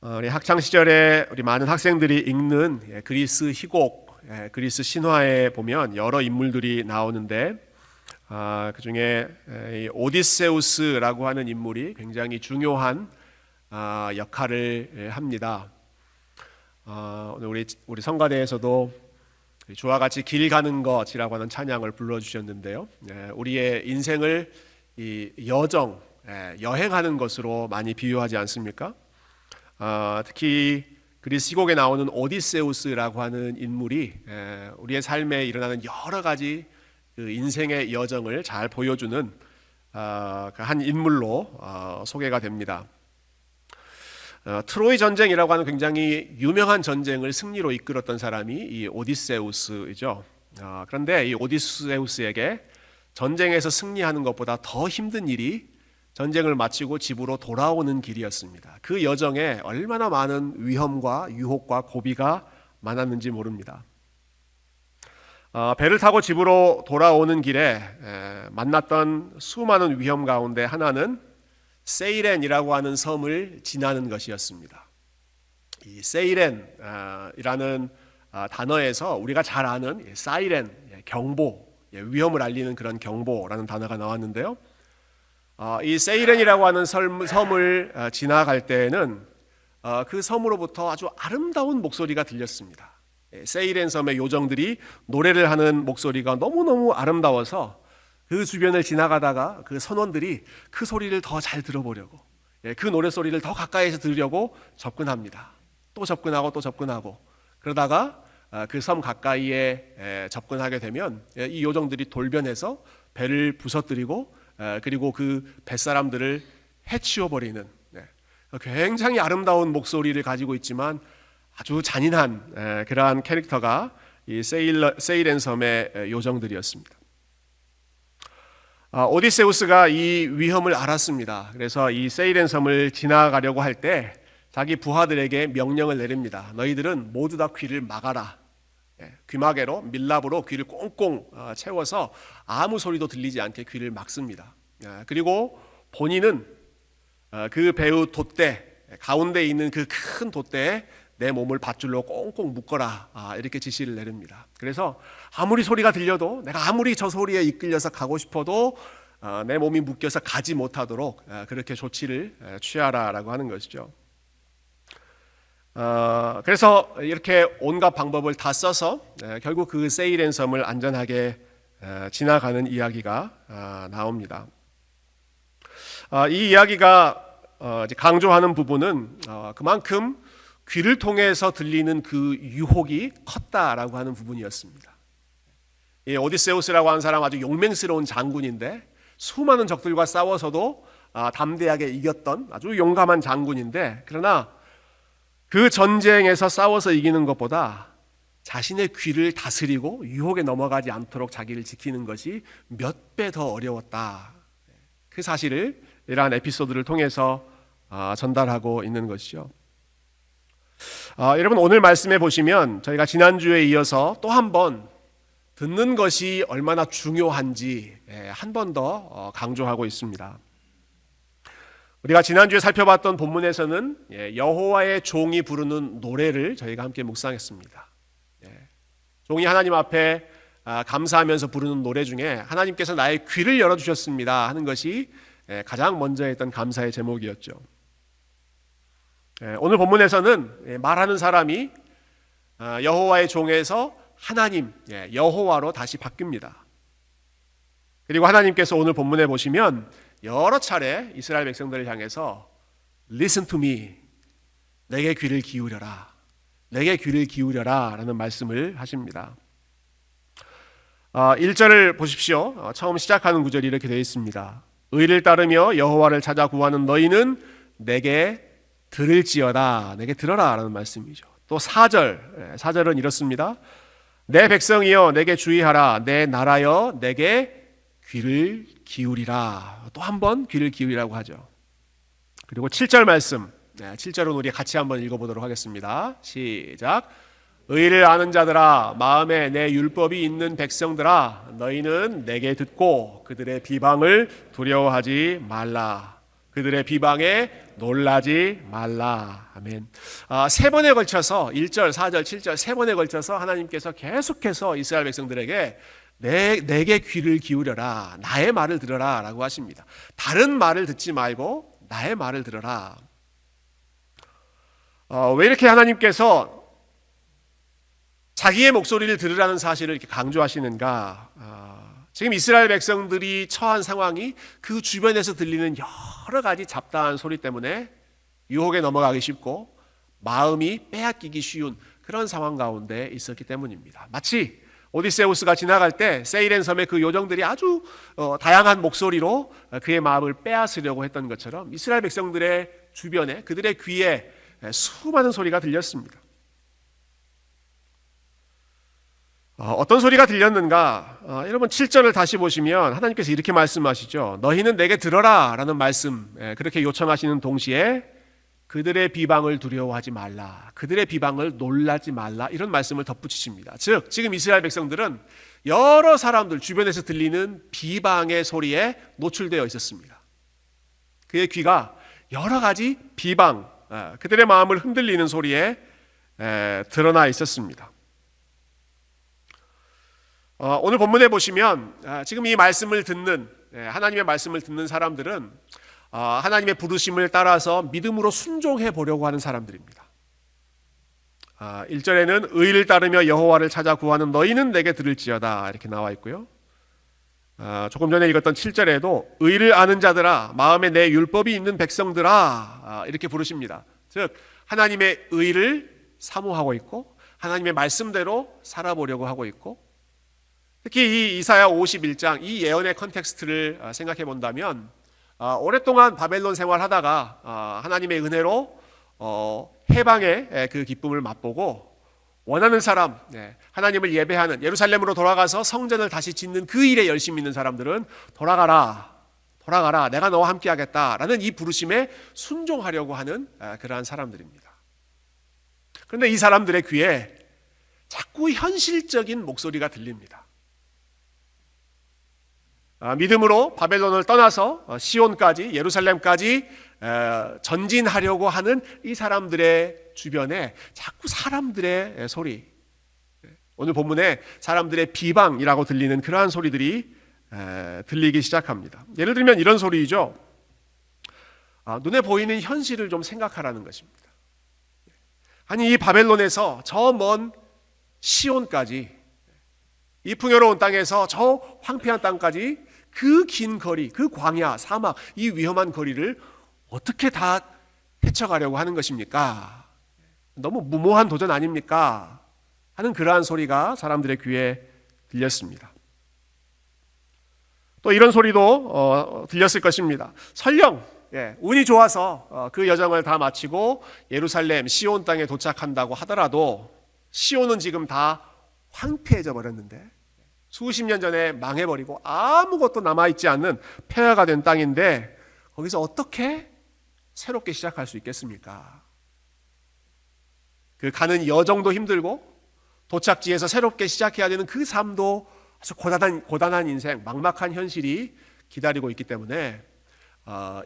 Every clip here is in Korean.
우리 학창 시절에 우리 많은 학생들이 읽는 그리스 희곡, 그리스 신화에 보면 여러 인물들이 나오는데 그 중에 오디세우스라고 하는 인물이 굉장히 중요한 역할을 합니다. 오늘 우리 성가대에서도 주와 같이 길 가는 것이라고 하는 찬양을 불러주셨는데요. 우리의 인생을 이 여정, 여행하는 것으로 많이 비유하지 않습니까? 특히 그리스 시곡에 나오는 오디세우스라고 하는 인물이 우리의 삶에 일어나는 여러 가지 그 인생의 여정을 잘 보여주는 한 인물로 소개가 됩니다. 트로이 전쟁이라고 하는 굉장히 유명한 전쟁을 승리로 이끌었던 사람이 이 오디세우스이죠. 그런데 이 오디세우스에게 전쟁에서 승리하는 것보다 더 힘든 일이 전쟁을 마치고 집으로 돌아오는 길이었습니다. 그 여정에 얼마나 많은 위험과 유혹과 고비가 많았는지 모릅니다. 배를 타고 집으로 돌아오는 길에 만났던 수많은 위험 가운데 하나는 세이렌이라고 하는 섬을 지나는 것이었습니다. 이 세이렌이라는 단어에서 우리가 잘 아는 사이렌, 경보, 위험을 알리는 그런 경보라는 단어가 나왔는데요. 이 세이렌이라고 하는 섬을 지나갈 때에는 그 섬으로부터 아주 아름다운 목소리가 들렸습니다. 세이렌 섬의 요정들이 노래를 하는 목소리가 너무너무 아름다워서 그 주변을 지나가다가 그 선원들이 그 소리를 더 잘 들어보려고, 그 노래소리를 더 가까이에서 들으려고 접근합니다. 또 접근하고 또 접근하고, 그러다가 그 섬 가까이에 접근하게 되면 이 요정들이 돌변해서 배를 부서뜨리고 그리고 그 뱃사람들을 해치워버리는 굉장히 아름다운 목소리를 가지고 있지만 아주 잔인한 그러한 캐릭터가 이 세이렌 섬의 요정들이었습니다. 오디세우스가 이 위험을 알았습니다. 그래서 이 세이렌 섬을 지나가려고 할 때 자기 부하들에게 명령을 내립니다. 너희들은 모두 다 귀를 막아라. 귀마개로 밀랍으로 귀를 꽁꽁 채워서 아무 소리도 들리지 않게 귀를 막습니다. 그리고 본인은 그 배의 돛대 가운데 있는 그 큰 돛대에 내 몸을 밧줄로 꽁꽁 묶어라, 이렇게 지시를 내립니다. 그래서 아무리 소리가 들려도 내가 아무리 저 소리에 이끌려서 가고 싶어도 내 몸이 묶여서 가지 못하도록 그렇게 조치를 취하라라고 하는 것이죠. 그래서 이렇게 온갖 방법을 다 써서 결국 그 세이렌 섬을 안전하게 지나가는 이야기가 나옵니다. 이 이야기가 강조하는 부분은 그만큼 귀를 통해서 들리는 그 유혹이 컸다라고 하는 부분이었습니다. 이 오디세우스라고 하는 사람 아주 용맹스러운 장군인데 수많은 적들과 싸워서도 담대하게 이겼던 아주 용감한 장군인데, 그러나 그 전쟁에서 싸워서 이기는 것보다 자신의 귀를 다스리고 유혹에 넘어가지 않도록 자기를 지키는 것이 몇 배 더 어려웠다. 그 사실을 이러한 에피소드를 통해서 전달하고 있는 것이죠. 여러분, 오늘 말씀해 보시면 저희가 지난주에 이어서 또 한 번 듣는 것이 얼마나 중요한지 한 번 더 강조하고 있습니다. 우리가 지난주에 살펴봤던 본문에서는 여호와의 종이 부르는 노래를 저희가 함께 묵상했습니다. 종이 하나님 앞에 감사하면서 부르는 노래 중에 하나님께서 나의 귀를 열어주셨습니다 하는 것이 가장 먼저 했던 감사의 제목이었죠. 오늘 본문에서는 말하는 사람이 여호와의 종에서 하나님, 여호와로 다시 바뀝니다. 그리고 하나님께서 오늘 본문에 보시면 여러 차례 이스라엘 백성들을 향해서 Listen to me, 내게 귀를 기울여라, 내게 귀를 기울여라 라는 말씀을 하십니다. 1절을 보십시오. 처음 시작하는 구절이 이렇게 되어 있습니다. 의를 따르며 여호와를 찾아 구하는 너희는 내게 들을지어다, 내게 들어라 라는 말씀이죠. 또 4절은 이렇습니다. 내 백성이여 내게 주의하라, 내 나라여 내게 귀를 기울이라. 또 한 번 귀를 기울이라고 하죠. 그리고 7절 말씀, 7절은 우리 같이 한번 읽어보도록 하겠습니다. 시작. 의를 아는 자들아, 마음에 내 율법이 있는 백성들아, 너희는 내게 듣고 그들의 비방을 두려워하지 말라. 그들의 비방에 놀라지 말라. 아멘. 세 번에 걸쳐서 1절, 4절, 7절 세 번에 걸쳐서 하나님께서 계속해서 이스라엘 백성들에게 내게 귀를 기울여라. 나의 말을 들어라 라고 하십니다. 다른 말을 듣지 말고 나의 말을 들어라. 왜 이렇게 하나님께서 자기의 목소리를 들으라는 사실을 이렇게 강조하시는가? 지금 이스라엘 백성들이 처한 상황이 그 주변에서 들리는 여러 가지 잡다한 소리 때문에 유혹에 넘어가기 쉽고 마음이 빼앗기기 쉬운 그런 상황 가운데 있었기 때문입니다. 마치 오디세우스가 지나갈 때 세이렌 섬의 그 요정들이 아주 다양한 목소리로 그의 마음을 빼앗으려고 했던 것처럼 이스라엘 백성들의 주변에 그들의 귀에 수많은 소리가 들렸습니다. 어떤 소리가 들렸는가? 여러분 7절을 다시 보시면 하나님께서 이렇게 말씀하시죠. 너희는 내게 들어라 라는 말씀, 그렇게 요청하시는 동시에 그들의 비방을 두려워하지 말라, 그들의 비방을 놀라지 말라, 이런 말씀을 덧붙이십니다. 즉 지금 이스라엘 백성들은 여러 사람들 주변에서 들리는 비방의 소리에 노출되어 있었습니다. 그의 귀가 여러 가지 비방, 그들의 마음을 흔들리는 소리에 드러나 있었습니다. 오늘 본문에 보시면 지금 이 말씀을 듣는, 하나님의 말씀을 듣는 사람들은 하나님의 부르심을 따라서 믿음으로 순종해 보려고 하는 사람들입니다. 1절에는 의를 따르며 여호와를 찾아 구하는 너희는 내게 들을지어다 이렇게 나와 있고요. 조금 전에 읽었던 7절에도 의를 아는 자들아, 마음에 내 율법이 있는 백성들아 이렇게 부르십니다. 즉 하나님의 의를 사모하고 있고 하나님의 말씀대로 살아보려고 하고 있고, 특히 이 이사야 51장 이 예언의 컨텍스트를 생각해 본다면 오랫동안 바벨론 생활하다가 하나님의 은혜로 해방의 그 기쁨을 맛보고 원하는 사람, 하나님을 예배하는 예루살렘으로 돌아가서 성전을 다시 짓는 그 일에 열심히 있는 사람들은 돌아가라 내가 너와 함께 하겠다라는 이 부르심에 순종하려고 하는 그러한 사람들입니다. 그런데 이 사람들의 귀에 자꾸 현실적인 목소리가 들립니다. 믿음으로 바벨론을 떠나서 시온까지 예루살렘까지 전진하려고 하는 이 사람들의 주변에 자꾸 사람들의 소리, 오늘 본문에 사람들의 비방이라고 들리는 그러한 소리들이 들리기 시작합니다. 예를 들면 이런 소리이죠. 눈에 보이는 현실을 좀 생각하라는 것입니다. 아니 이 바벨론에서 저 먼 시온까지, 이 풍요로운 땅에서 저 황폐한 땅까지 그 긴 거리, 그 광야, 사막, 이 위험한 거리를 어떻게 다 헤쳐가려고 하는 것입니까? 너무 무모한 도전 아닙니까? 하는 그러한 소리가 사람들의 귀에 들렸습니다. 또 이런 소리도 들렸을 것입니다. 설령 운이 좋아서 그 여정을 다 마치고 예루살렘 시온 땅에 도착한다고 하더라도 시온은 지금 다 황폐해져 버렸는데, 수십 년 전에 망해버리고 아무것도 남아있지 않는 폐허가 된 땅인데 거기서 어떻게 새롭게 시작할 수 있겠습니까? 그 가는 여정도 힘들고 도착지에서 새롭게 시작해야 되는 그 삶도 아주 고단한 인생, 막막한 현실이 기다리고 있기 때문에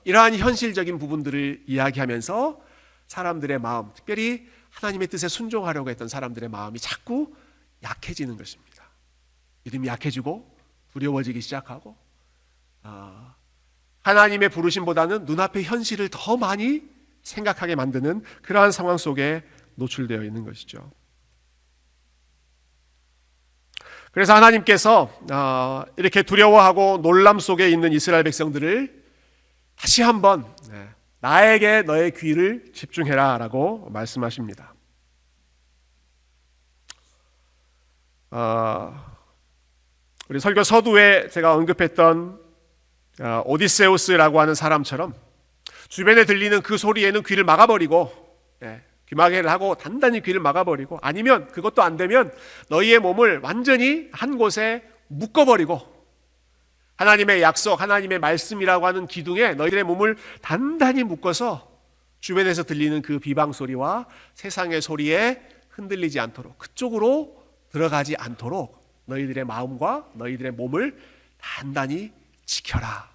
이러한 현실적인 부분들을 이야기하면서 사람들의 마음, 특별히 하나님의 뜻에 순종하려고 했던 사람들의 마음이 자꾸 약해지는 것입니다. 믿음이 약해지고 두려워지기 시작하고 하나님의 부르심보다는 눈앞의 현실을 더 많이 생각하게 만드는 그러한 상황 속에 노출되어 있는 것이죠. 그래서 하나님께서 이렇게 두려워하고 놀람 속에 있는 이스라엘 백성들을 다시 한번 나에게 너의 귀를 집중해라 라고 말씀하십니다. 우리 설교 서두에 제가 언급했던 오디세우스라고 하는 사람처럼 주변에 들리는 그 소리에는 귀를 막아버리고, 귀마개를 하고 단단히 귀를 막아버리고, 아니면 그것도 안 되면 너희의 몸을 완전히 한 곳에 묶어버리고 하나님의 약속, 하나님의 말씀이라고 하는 기둥에 너희들의 몸을 단단히 묶어서 주변에서 들리는 그 비방 소리와 세상의 소리에 흔들리지 않도록, 그쪽으로 들어가지 않도록 너희들의 마음과 너희들의 몸을 단단히 지켜라.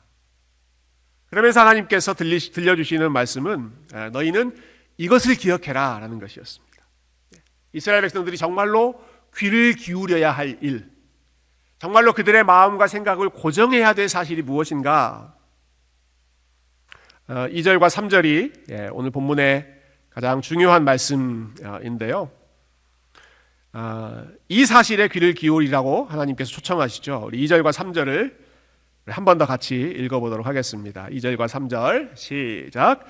그러면서 하나님께서 들려주시는 말씀은 너희는 이것을 기억해라 라는 것이었습니다. 이스라엘 백성들이 정말로 귀를 기울여야 할 일, 정말로 그들의 마음과 생각을 고정해야 될 사실이 무엇인가? 2절과 3절이 오늘 본문의 가장 중요한 말씀인데요. 이 사실에 귀를 기울이라고 하나님께서 초청하시죠. 우리 2절과 3절을 한 번 더 같이 읽어보도록 하겠습니다. 2절과 3절 시작.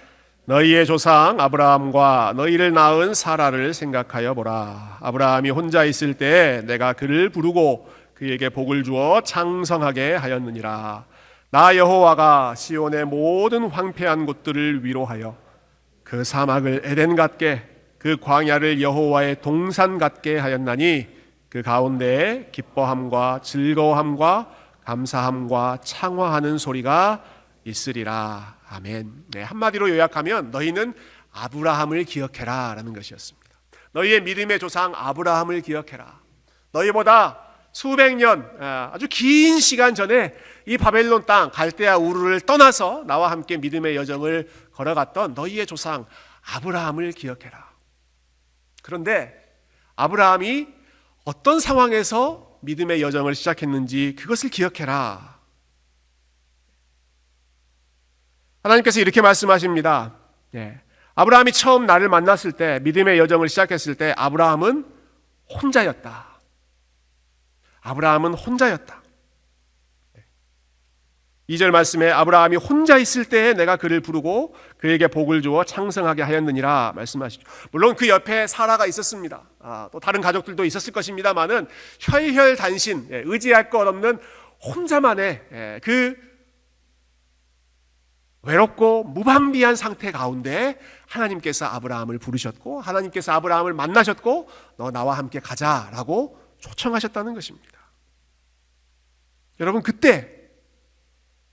너희의 조상 아브라함과 너희를 낳은 사라를 생각하여 보라. 아브라함이 혼자 있을 때 내가 그를 부르고 그에게 복을 주어 창성하게 하였느니라. 나 여호와가 시온의 모든 황폐한 곳들을 위로하여 그 사막을 에덴 같게 그 광야를 여호와의 동산 같게 하였나니 그 가운데에 기뻐함과 즐거움과 감사함과 창화하는 소리가 있으리라. 아멘. 네, 한마디로 요약하면 너희는 아브라함을 기억해라 라는 것이었습니다. 너희의 믿음의 조상 아브라함을 기억해라. 너희보다 수백 년 아주 긴 시간 전에 이 바벨론 땅 갈대아 우르를 떠나서 나와 함께 믿음의 여정을 걸어갔던 너희의 조상 아브라함을 기억해라. 그런데 아브라함이 어떤 상황에서 믿음의 여정을 시작했는지 그것을 기억해라. 하나님께서 이렇게 말씀하십니다. 아브라함이 처음 나를 만났을 때, 믿음의 여정을 시작했을 때 아브라함은 혼자였다. 아브라함은 혼자였다. 2절 말씀에 아브라함이 혼자 있을 때에 내가 그를 부르고 그에게 복을 주어 창성하게 하였느니라 말씀하시죠. 물론 그 옆에 사라가 있었습니다. 또 다른 가족들도 있었을 것입니다만은 혈혈단신, 의지할 것 없는 혼자만의 그 외롭고 무방비한 상태 가운데 하나님께서 아브라함을 부르셨고 하나님께서 아브라함을 만나셨고 너 나와 함께 가자라고 초청하셨다는 것입니다. 여러분, 그때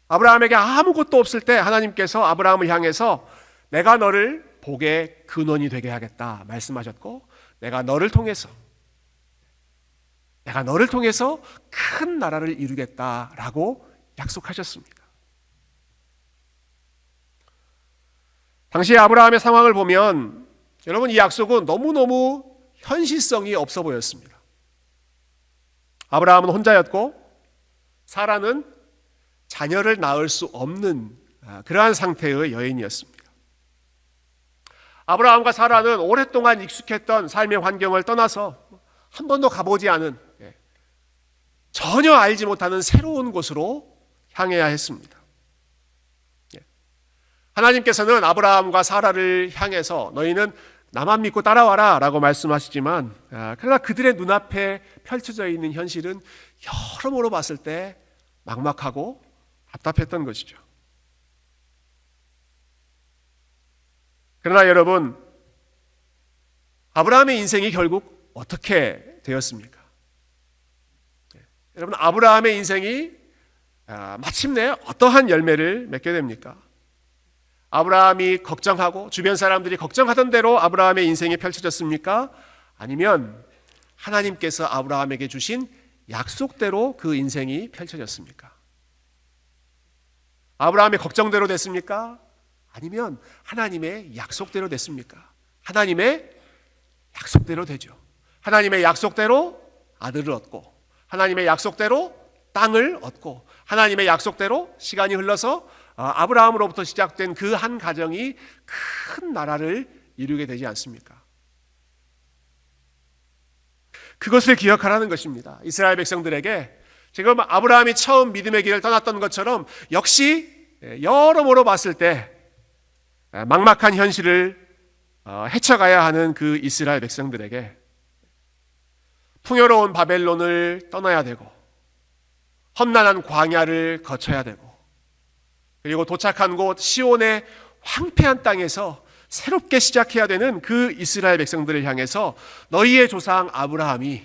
아브라함에게 아무것도 없을 때 하나님께서 아브라함을 향해서 내가 너를 복의 근원이 되게 하겠다 말씀하셨고 내가 너를 통해서 큰 나라를 이루겠다라고 약속하셨습니다. 당시 아브라함의 상황을 보면 여러분, 이 약속은 너무너무 현실성이 없어 보였습니다. 아브라함은 혼자였고 사라는 자녀를 낳을 수 없는 그러한 상태의 여인이었습니다. 아브라함과 사라는 오랫동안 익숙했던 삶의 환경을 떠나서 한 번도 가보지 않은, 전혀 알지 못하는 새로운 곳으로 향해야 했습니다. 하나님께서는 아브라함과 사라를 향해서 너희는 나만 믿고 따라와라 라고 말씀하시지만 그러나 그들의 눈앞에 펼쳐져 있는 현실은 여러모로 봤을 때 막막하고 답답했던 것이죠. 그러나 여러분, 아브라함의 인생이 결국 어떻게 되었습니까? 여러분, 아브라함의 인생이 마침내 어떠한 열매를 맺게 됩니까? 아브라함이 걱정하고 주변 사람들이 걱정하던 대로 아브라함의 인생이 펼쳐졌습니까? 아니면 하나님께서 아브라함에게 주신 약속대로 그 인생이 펼쳐졌습니까? 아브라함의 걱정대로 됐습니까? 아니면 하나님의 약속대로 됐습니까? 하나님의 약속대로 되죠. 하나님의 약속대로 아들을 얻고 하나님의 약속대로 땅을 얻고 하나님의 약속대로 시간이 흘러서 아브라함으로부터 시작된 그 한 가정이 큰 나라를 이루게 되지 않습니까? 그것을 기억하라는 것입니다. 이스라엘 백성들에게 지금 아브라함이 처음 믿음의 길을 떠났던 것처럼 역시 여러모로 봤을 때 막막한 현실을 헤쳐가야 하는 그 이스라엘 백성들에게 풍요로운 바벨론을 떠나야 되고 험난한 광야를 거쳐야 되고 그리고 도착한 곳 시온의 황폐한 땅에서 새롭게 시작해야 되는 그 이스라엘 백성들을 향해서 너희의 조상 아브라함이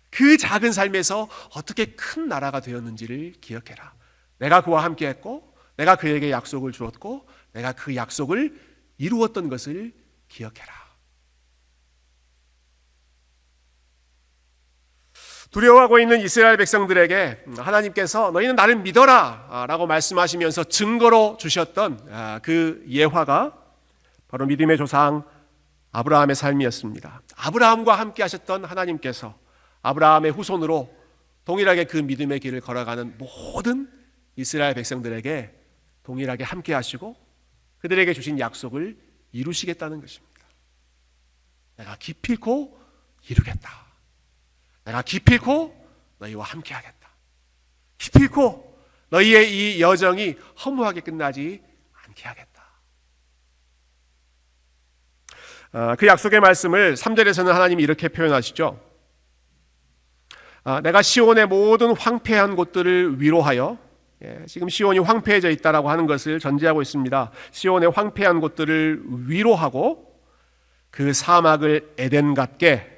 그 작은 삶에서 어떻게 큰 나라가 되었는지를 기억해라. 내가 그와 함께 했고 내가 그에게 약속을 주었고 내가 그 약속을 이루었던 것을 기억해라. 두려워하고 있는 이스라엘 백성들에게 하나님께서 너희는 나를 믿어라 라고 말씀하시면서 증거로 주셨던 그 예화가 바로 믿음의 조상 아브라함의 삶이었습니다. 아브라함과 함께 하셨던 하나님께서 아브라함의 후손으로 동일하게 그 믿음의 길을 걸어가는 모든 이스라엘 백성들에게 동일하게 함께 하시고 그들에게 주신 약속을 이루시겠다는 것입니다. 내가 기필코 이루겠다. 내가 기필코 너희와 함께 하겠다. 기필코 너희의 이 여정이 허무하게 끝나지 않게 하겠다. 그 약속의 말씀을 3절에서는 하나님이 이렇게 표현하시죠. 내가 시온의 모든 황폐한 곳들을 위로하여, 지금 시온이 황폐해져 있다라고 하는 것을 전제하고 있습니다. 시온의 황폐한 곳들을 위로하고 그 사막을 에덴 같게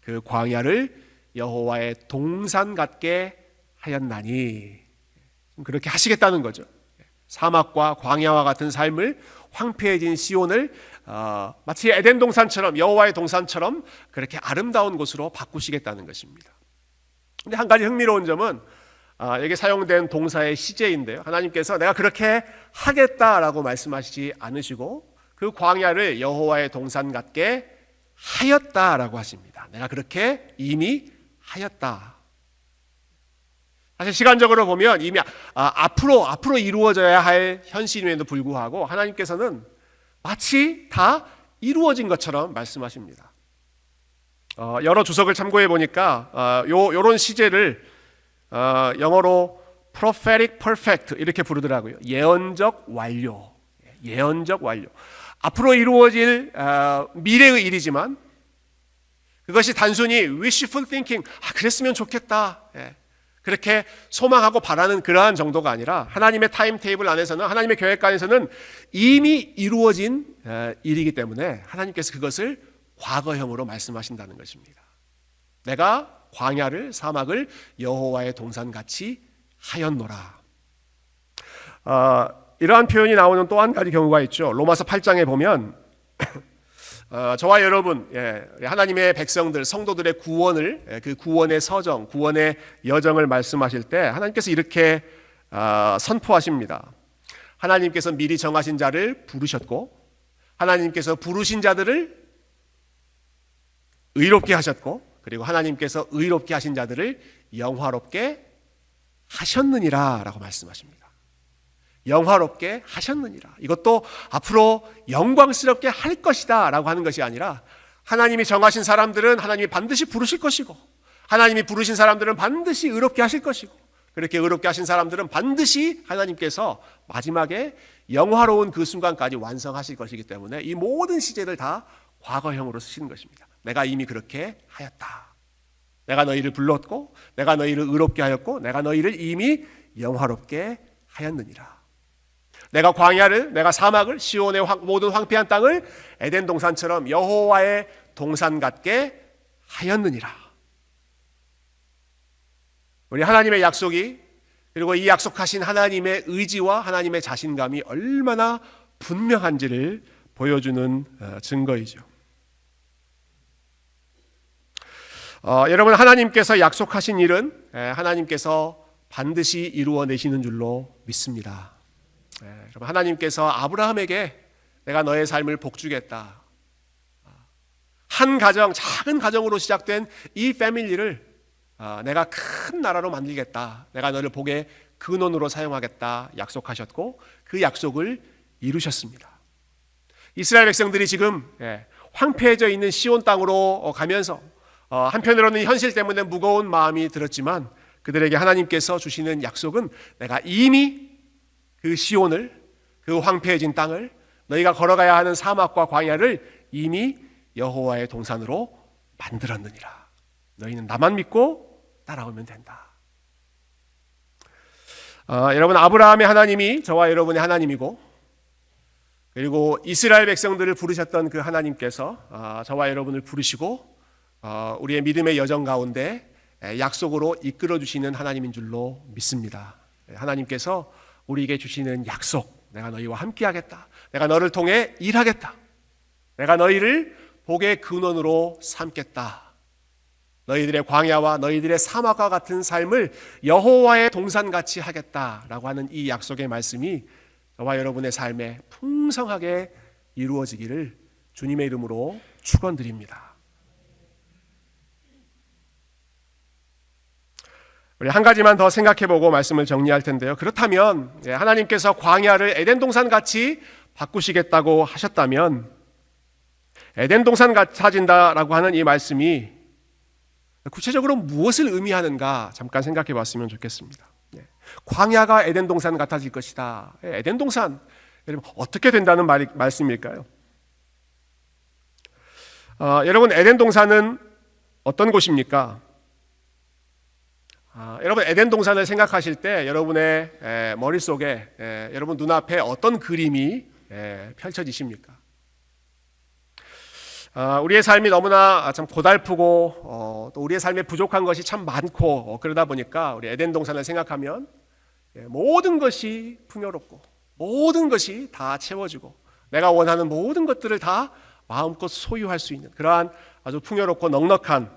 그 광야를 여호와의 동산 같게 하였나니, 그렇게 하시겠다는 거죠. 사막과 광야와 같은 삶을, 황폐해진 시온을 마치 에덴 동산처럼, 여호와의 동산처럼 그렇게 아름다운 곳으로 바꾸시겠다는 것입니다. 근데 한 가지 흥미로운 점은 여기 사용된 동사의 시제인데요, 하나님께서 내가 그렇게 하겠다라고 말씀하시지 않으시고 그 광야를 여호와의 동산 같게 하였다라고 하십니다. 내가 그렇게 이미 하였다. 사실 시간적으로 보면 이미 앞으로 이루어져야 할 현실임에도 불구하고 하나님께서는 마치 다 이루어진 것처럼 말씀하십니다. 여러 주석을 참고해 보니까 요런 시제를 영어로 prophetic perfect 이렇게 부르더라고요. 예언적 완료. 예언적 완료. 앞으로 이루어질 미래의 일이지만 그것이 단순히 wishful thinking, 그랬으면 좋겠다, 그렇게 소망하고 바라는 그러한 정도가 아니라 하나님의 타임테이블 안에서는, 하나님의 계획 안에서는 이미 이루어진 일이기 때문에 하나님께서 그것을 과거형으로 말씀하신다는 것입니다. 내가 광야를, 사막을 여호와의 동산같이 하였노라. 이러한 표현이 나오는 또 한 가지 경우가 있죠. 로마서 8장에 보면 저와 여러분, 하나님의 백성들, 성도들의 구원을, 그 구원의 서정, 구원의 여정을 말씀하실 때 하나님께서 이렇게 선포하십니다. 하나님께서 미리 정하신 자를 부르셨고, 하나님께서 부르신 자들을 의롭게 하셨고, 그리고 하나님께서 의롭게 하신 자들을 영화롭게 하셨느니라 라고 말씀하십니다. 영화롭게 하셨느니라. 이것도 앞으로 영광스럽게 할 것이다 라고 하는 것이 아니라, 하나님이 정하신 사람들은 하나님이 반드시 부르실 것이고, 하나님이 부르신 사람들은 반드시 의롭게 하실 것이고, 그렇게 의롭게 하신 사람들은 반드시 하나님께서 마지막에 영화로운 그 순간까지 완성하실 것이기 때문에 이 모든 시제를 다 과거형으로 쓰시는 것입니다. 내가 이미 그렇게 하였다. 내가 너희를 불렀고, 내가 너희를 의롭게 하였고, 내가 너희를 이미 영화롭게 하였느니라. 내가 광야를, 내가 사막을, 시온의 모든 황폐한 땅을 에덴 동산처럼 여호와의 동산 같게 하였느니라. 우리 하나님의 약속이, 그리고 이 약속하신 하나님의 의지와 하나님의 자신감이 얼마나 분명한지를 보여주는 증거이죠. 여러분, 하나님께서 약속하신 일은 하나님께서 반드시 이루어내시는 줄로 믿습니다. 여러분, 하나님께서 아브라함에게 내가 너의 삶을 복주겠다, 한 가정, 작은 가정으로 시작된 이 패밀리를 내가 큰 나라로 만들겠다, 내가 너를 복의 근원으로 사용하겠다 약속하셨고, 그 약속을 이루셨습니다. 이스라엘 백성들이 지금 황폐해져 있는 시온 땅으로 가면서 한편으로는 현실 때문에 무거운 마음이 들었지만, 그들에게 하나님께서 주시는 약속은 내가 이미 그 시온을, 그 황폐해진 땅을, 너희가 걸어가야 하는 사막과 광야를 이미 여호와의 동산으로 만들었느니라. 너희는 나만 믿고 따라오면 된다. 여러분, 아브라함의 하나님이 저와 여러분의 하나님이고, 그리고 이스라엘 백성들을 부르셨던 그 하나님께서 저와 여러분을 부르시고 우리의 믿음의 여정 가운데 약속으로 이끌어 주시는 하나님인 줄로 믿습니다. 하나님께서 우리에게 주시는 약속, 내가 너희와 함께 하겠다, 내가 너를 통해 일하겠다, 내가 너희를 복의 근원으로 삼겠다, 너희들의 광야와 너희들의 사막과 같은 삶을 여호와의 동산같이 하겠다라고 하는 이 약속의 말씀이 저와 여러분의 삶에 풍성하게 이루어지기를 주님의 이름으로 축원드립니다. 우리 한 가지만 더 생각해보고 말씀을 정리할 텐데요. 그렇다면 하나님께서 광야를 에덴 동산 같이 바꾸시겠다고 하셨다면 에덴 동산 같아진다라고 하는 이 말씀이 구체적으로 무엇을 의미하는가 잠깐 생각해 봤으면 좋겠습니다. 광야가 에덴 동산 같아질 것이다. 에덴 동산 여러분 어떻게 된다는 말씀일까요? 여러분 에덴 동산은 어떤 곳입니까? 여러분 에덴 동산을 생각하실 때 여러분의 머릿속에 여러분 눈앞에 어떤 그림이 펼쳐지십니까? 우리의 삶이 너무나 참 고달프고 또 우리의 삶에 부족한 것이 참 많고 그러다 보니까 우리 에덴 동산을 생각하면 모든 것이 풍요롭고 모든 것이 다 채워지고 내가 원하는 모든 것들을 다 마음껏 소유할 수 있는 그러한 아주 풍요롭고 넉넉한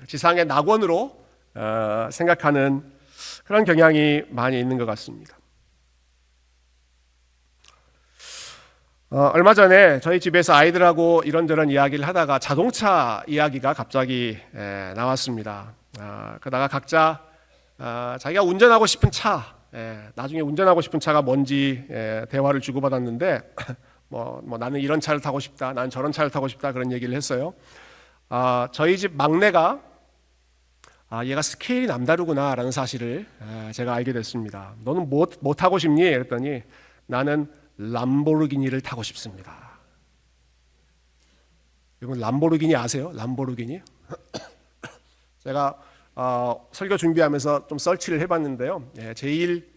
지상의 낙원으로 생각하는 그런 경향이 많이 있는 것 같습니다. 얼마 전에 저희 집에서 아이들하고 이런저런 이야기를 하다가 자동차 이야기가 갑자기 나왔습니다. 그러다가 각자 자기가 운전하고 싶은 차, 나중에 운전하고 싶은 차가 뭔지 대화를 주고받았는데 뭐 나는 이런 차를 타고 싶다, 나는 저런 차를 타고 싶다 그런 얘기를 했어요. 저희 집 막내가 얘가 스케일이 남다르구나라는 사실을 제가 알게 됐습니다. 너는 뭐 타고 싶니? 그랬더니 나는 람보르기니를 타고 싶습니다. 여러분 람보르기니 아세요? 람보르기니? 제가 설교 준비하면서 좀 설치를 해봤는데요. 제일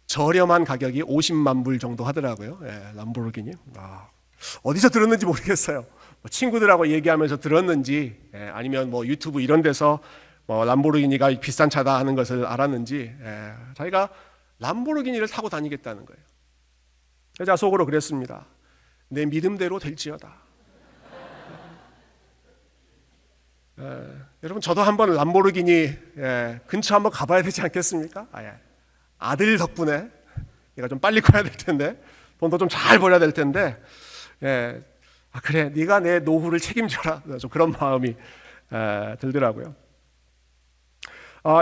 저렴한 가격이 50만 불 정도 하더라고요. 람보르기니. 어디서 들었는지 모르겠어요. 친구들하고 얘기하면서 들었는지 아니면 뭐 유튜브 이런 데서 람보르기니가 비싼 차다 하는 것을 알았는지 자기가 람보르기니를 타고 다니겠다는 거예요. 제가 속으로 그랬습니다. 내 믿음대로 될지어다. 여러분 저도 한번 람보르기니 근처 한번 가봐야 되지 않겠습니까? 아들 덕분에 얘가 좀 빨리 커야 될 텐데 돈도 좀 잘 벌어야 될 텐데 그래 네가 내 노후를 책임져라. 좀 그런 마음이 들더라고요.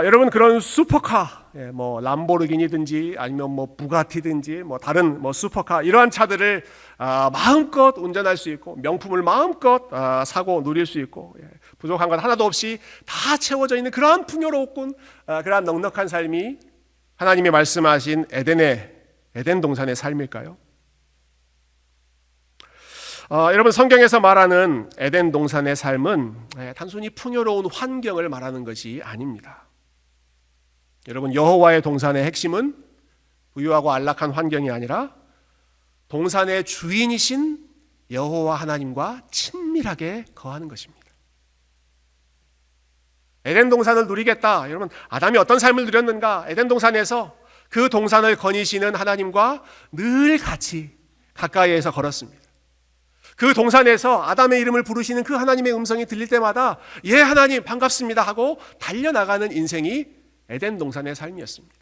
여러분 그런 슈퍼카, 뭐 람보르기니든지 아니면 뭐 부가티든지 뭐 다른 뭐 슈퍼카 이러한 차들을 마음껏 운전할 수 있고 명품을 마음껏 사고 누릴 수 있고 부족한 것 하나도 없이 다 채워져 있는 그러한 풍요롭군 그러한 넉넉한 삶이 하나님이 말씀하신 에덴 동산의 삶일까요? 여러분 성경에서 말하는 에덴 동산의 삶은 단순히 풍요로운 환경을 말하는 것이 아닙니다. 여러분 여호와의 동산의 핵심은 부유하고 안락한 환경이 아니라 동산의 주인이신 여호와 하나님과 친밀하게 거하는 것입니다. 에덴 동산을 누리겠다. 여러분 아담이 어떤 삶을 누렸는가? 에덴 동산에서 그 동산을 거니시는 하나님과 늘 같이 가까이에서 걸었습니다. 그 동산에서 아담의 이름을 부르시는 그 하나님의 음성이 들릴 때마다 예 하나님 반갑습니다 하고 달려나가는 인생이 에덴 동산의 삶이었습니다.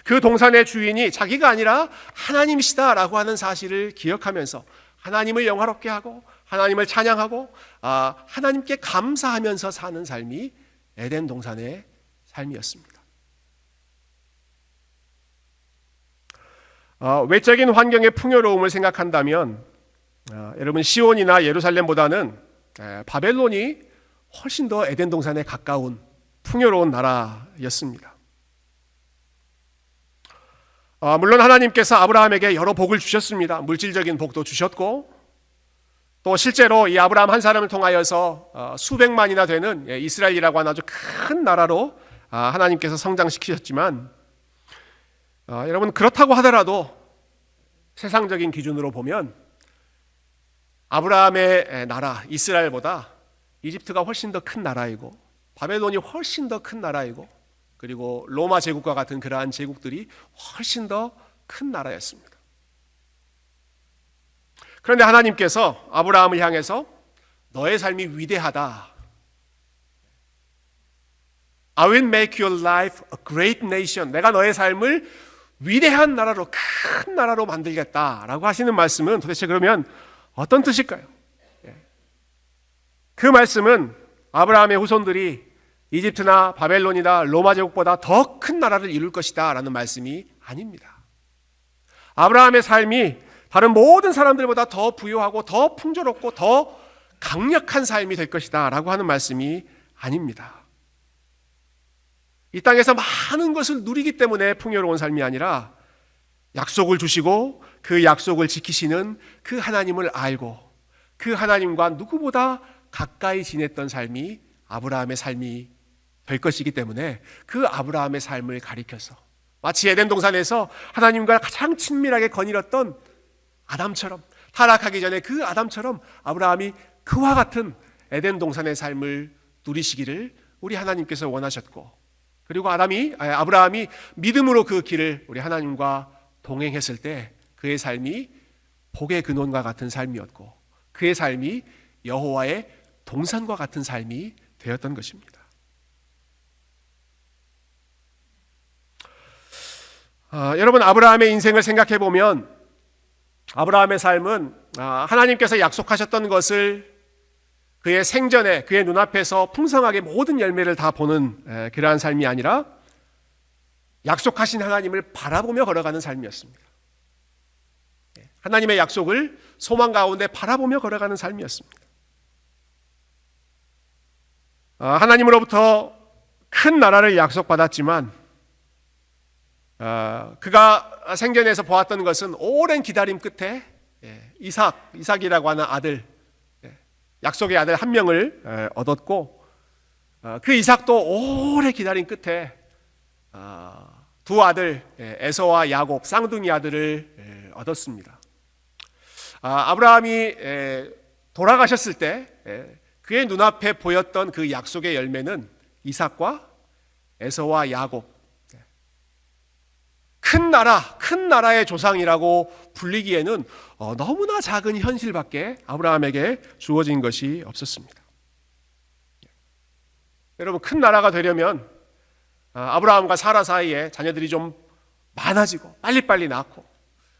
그 동산의 주인이 자기가 아니라 하나님이시다라고 하는 사실을 기억하면서 하나님을 영화롭게 하고 하나님을 찬양하고 하나님께 감사하면서 사는 삶이 에덴 동산의 삶이었습니다. 외적인 환경의 풍요로움을 생각한다면 여러분 시온이나 예루살렘보다는 바벨론이 훨씬 더 에덴 동산에 가까운 풍요로운 나라였습니다. 물론 하나님께서 아브라함에게 여러 복을 주셨습니다. 물질적인 복도 주셨고 또 실제로 이 아브라함 한 사람을 통하여서 수백만이나 되는 이스라엘이라고 하는 아주 큰 나라로 하나님께서 성장시키셨지만 여러분 그렇다고 하더라도 세상적인 기준으로 보면 아브라함의 나라 이스라엘보다 이집트가 훨씬 더 큰 나라이고 바벨론이 훨씬 더 큰 나라이고 그리고 로마 제국과 같은 그러한 제국들이 훨씬 더 큰 나라였습니다. 그런데 하나님께서 아브라함을 향해서 너의 삶이 위대하다. I will make your life a great nation. 내가 너의 삶을 위대한 나라로, 큰 나라로 만들겠다라고 하시는 말씀은 도대체 그러면 어떤 뜻일까요? 그 말씀은 아브라함의 후손들이 이집트나 바벨론이나 로마 제국보다 더 큰 나라를 이룰 것이다 라는 말씀이 아닙니다. 아브라함의 삶이 다른 모든 사람들보다 더 부유하고 더 풍조롭고 더 강력한 삶이 될 것이다 라고 하는 말씀이 아닙니다. 이 땅에서 많은 것을 누리기 때문에 풍요로운 삶이 아니라 약속을 주시고 그 약속을 지키시는 그 하나님을 알고 그 하나님과 누구보다 가까이 지냈던 삶이 아브라함의 삶이 될 것이기 때문에 그 아브라함의 삶을 가리켜서 마치 에덴 동산에서 하나님과 가장 친밀하게 거닐었던 아담처럼, 타락하기 전에 그 아담처럼 아브라함이 그와 같은 에덴 동산의 삶을 누리시기를 우리 하나님께서 원하셨고, 그리고 아브라함이 믿음으로 그 길을 우리 하나님과 동행했을 때 그의 삶이 복의 근원과 같은 삶이었고 그의 삶이 여호와의 동산과 같은 삶이 되었던 것입니다. 여러분, 아브라함의 인생을 생각해 보면 아브라함의 삶은 하나님께서 약속하셨던 것을 그의 생전에 그의 눈앞에서 풍성하게 모든 열매를 다 보는 그러한 삶이 아니라 약속하신 하나님을 바라보며 걸어가는 삶이었습니다. 하나님의 약속을 소망 가운데 바라보며 걸어가는 삶이었습니다. 하나님으로부터 큰 나라를 약속받았지만 그가 생전에서 보았던 것은 오랜 기다림 끝에 이삭이라고 하는 아들, 약속의 아들 한 명을 얻었고, 그 이삭도 오래 기다린 끝에 두 아들 에서와 야곱, 쌍둥이 아들을 얻었습니다. 아브라함이 돌아가셨을 때 그의 눈앞에 보였던 그 약속의 열매는 이삭과 에서와 야곱, 큰 나라의 조상이라고 불리기에는 너무나 작은 현실밖에 아브라함에게 주어진 것이 없었습니다. 여러분, 큰 나라가 되려면 아브라함과 사라 사이에 자녀들이 좀 많아지고 빨리빨리 낳고,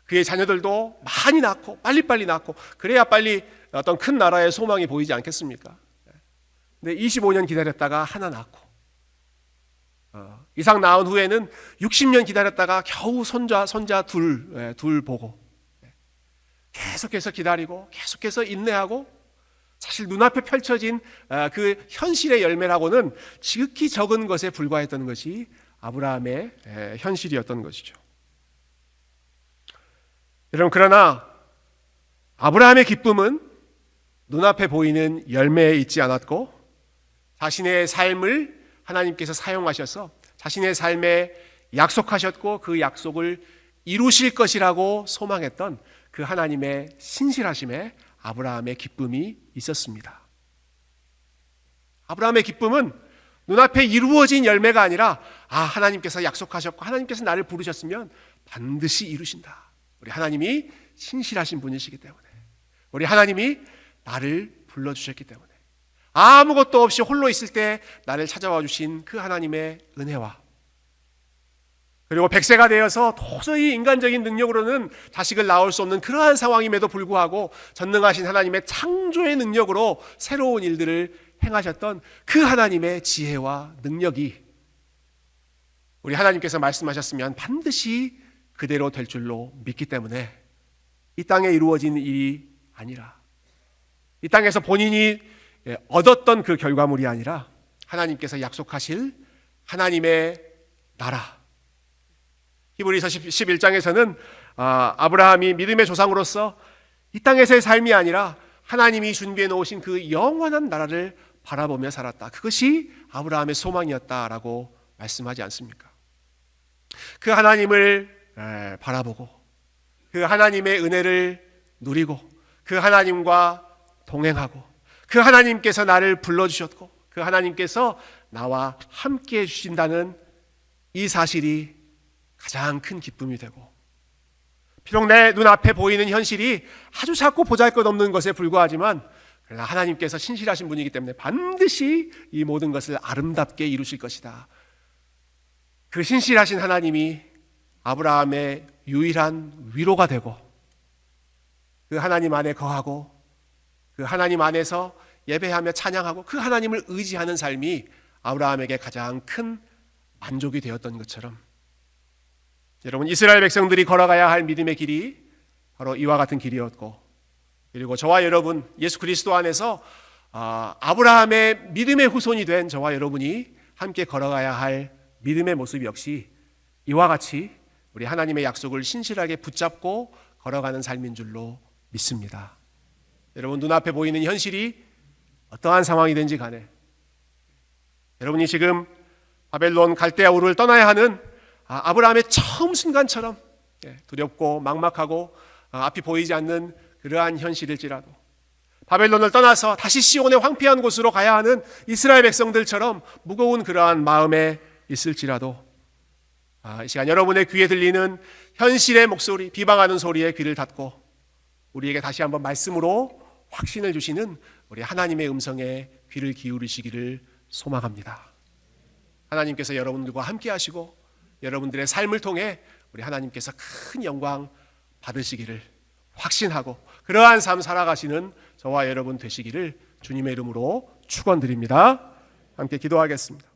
그의 자녀들도 많이 낳고 빨리빨리 낳고, 그래야 빨리 어떤 큰 나라의 소망이 보이지 않겠습니까? 근데 25년 기다렸다가 하나 낳고, 이삭 낳은 후에는 60년 기다렸다가 겨우 손자 둘 보고, 계속해서 기다리고 계속해서 인내하고, 사실 눈앞에 펼쳐진 그 현실의 열매라고는 지극히 적은 것에 불과했던 것이 아브라함의 현실이었던 것이죠. 여러분, 그러나 아브라함의 기쁨은 눈앞에 보이는 열매에 있지 않았고, 자신의 삶을 하나님께서 사용하셔서 자신의 삶에 약속하셨고 그 약속을 이루실 것이라고 소망했던 그 하나님의 신실하심에 아브라함의 기쁨이 있었습니다. 아브라함의 기쁨은 눈앞에 이루어진 열매가 아니라 하나님께서 약속하셨고 하나님께서 나를 부르셨으면 반드시 이루신다. 우리 하나님이 신실하신 분이시기 때문에, 우리 하나님이 나를 불러주셨기 때문에, 아무것도 없이 홀로 있을 때 나를 찾아와 주신 그 하나님의 은혜와, 그리고 100세가 되어서 도저히 인간적인 능력으로는 자식을 낳을 수 없는 그러한 상황임에도 불구하고 전능하신 하나님의 창조의 능력으로 새로운 일들을 행하셨던 그 하나님의 지혜와 능력이 우리 하나님께서 말씀하셨으면 반드시 그대로 될 줄로 믿기 때문에 이 땅에 이루어진 일이 아니라, 이 땅에서 본인이 얻었던 그 결과물이 아니라 하나님께서 약속하실 하나님의 나라, 히브리서 11장에서는 아브라함이 믿음의 조상으로서 이 땅에서의 삶이 아니라 하나님이 준비해 놓으신 그 영원한 나라를 바라보며 살았다. 그것이 아브라함의 소망이었다라고 말씀하지 않습니까? 그 하나님을 바라보고 그 하나님의 은혜를 누리고 그 하나님과 동행하고 그 하나님께서 나를 불러주셨고 그 하나님께서 나와 함께 해주신다는 이 사실이 가장 큰 기쁨이 되고, 비록 내 눈앞에 보이는 현실이 아주 작고 보잘것없는 것에 불과하지만 그러나 하나님께서 신실하신 분이기 때문에 반드시 이 모든 것을 아름답게 이루실 것이다. 그 신실하신 하나님이 아브라함의 유일한 위로가 되고 그 하나님 안에 거하고 그 하나님 안에서 예배하며 찬양하고 그 하나님을 의지하는 삶이 아브라함에게 가장 큰 만족이 되었던 것처럼 여러분, 이스라엘 백성들이 걸어가야 할 믿음의 길이 바로 이와 같은 길이었고, 그리고 저와 여러분 예수 그리스도 안에서 아브라함의 믿음의 후손이 된 저와 여러분이 함께 걸어가야 할 믿음의 모습 역시 이와 같이 우리 하나님의 약속을 신실하게 붙잡고 걸어가는 삶인 줄로 믿습니다. 여러분, 눈앞에 보이는 현실이 어떠한 상황이든지 간에 여러분이 지금 바벨론 갈대아 우르를 떠나야 하는 아브라함의 처음 순간처럼 두렵고 막막하고 앞이 보이지 않는 그러한 현실일지라도, 바벨론을 떠나서 다시 시온의 황폐한 곳으로 가야 하는 이스라엘 백성들처럼 무거운 그러한 마음에 있을지라도 이 시간 여러분의 귀에 들리는 현실의 목소리, 비방하는 소리에 귀를 닫고 우리에게 다시 한번 말씀으로 확신을 주시는 우리 하나님의 음성에 귀를 기울이시기를 소망합니다. 하나님께서 여러분들과 함께 하시고 여러분들의 삶을 통해 우리 하나님께서 큰 영광 받으시기를 확신하고 그러한 삶 살아가시는 저와 여러분 되시기를 주님의 이름으로 축원드립니다. 함께 기도하겠습니다.